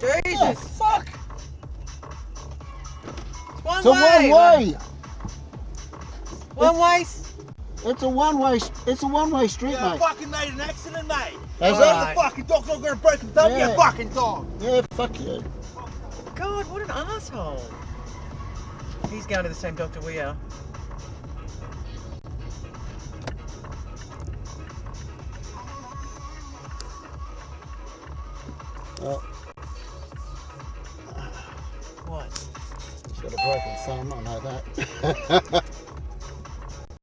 Jesus! Oh, fuck! It's one way! One way? It's a one-way street, Yeah, I mate. fucking made an accident, mate. Has The it? fucking dog's not gonna break a thumb, Yeah. you fucking dog. Yeah, fuck you. God, what an asshole. He's going to the same doctor we are. Oh, What? he's got a broken thumb, I know that.